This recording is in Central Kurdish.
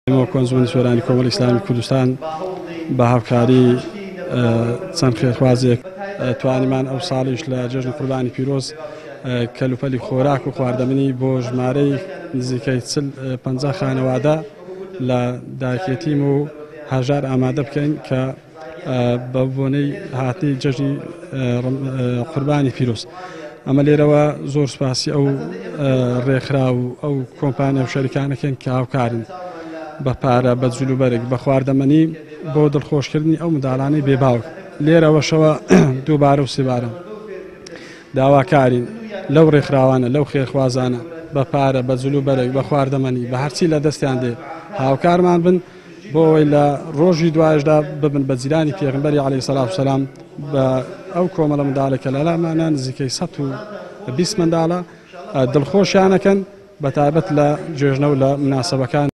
کۆنزمەنی سۆرانی کۆمەڵی ئیسلامی کوردستان بە هاوکاری چەند خێرخوازێک توانیمان ئەو ساڵیش لە جێژنی قوربانی پیرۆز کەلوپەلی خۆراک و خواردەمنی بۆ ژمارەی نزیکەی 50 خانەوادە لە داکێتیم و هەژار ئامادە بکەین کە بە بۆنەی هاتنی جێژنی قوربانی پیرۆز. ئەمە لێرەوە زۆر سوپاسی ئەو ڕێکخرا و ئەو کۆمپانیا و شەریکانەکەن کە هاوکارن بە پارە بە جلوبەرێک بە خواردەمەنی بۆ دڵخۆشکردنی ئەو منداڵانەی بێباوک. لێرەوەشەوە دووبارە و سێبارە داواکارین لەو ڕێکخراوانە لەو خێرخوازانە بە پارە بە جلوبەرێک بە خواردەمەنی بە هەرچی لە دەستیان دێ هاوکارمان بن بۆ ئەوەی لە ڕۆژی دوایشدا ببن بە جیرانی پێغمبەری عەلەیهی سەڵات وسەلام بە ئەو کۆمەڵە منداڵێکە لەلامانە نزیکەی 120 منداڵە دڵخۆشیانەکەن بەتایبەت لە جێژنە و لە مناسەبەکان.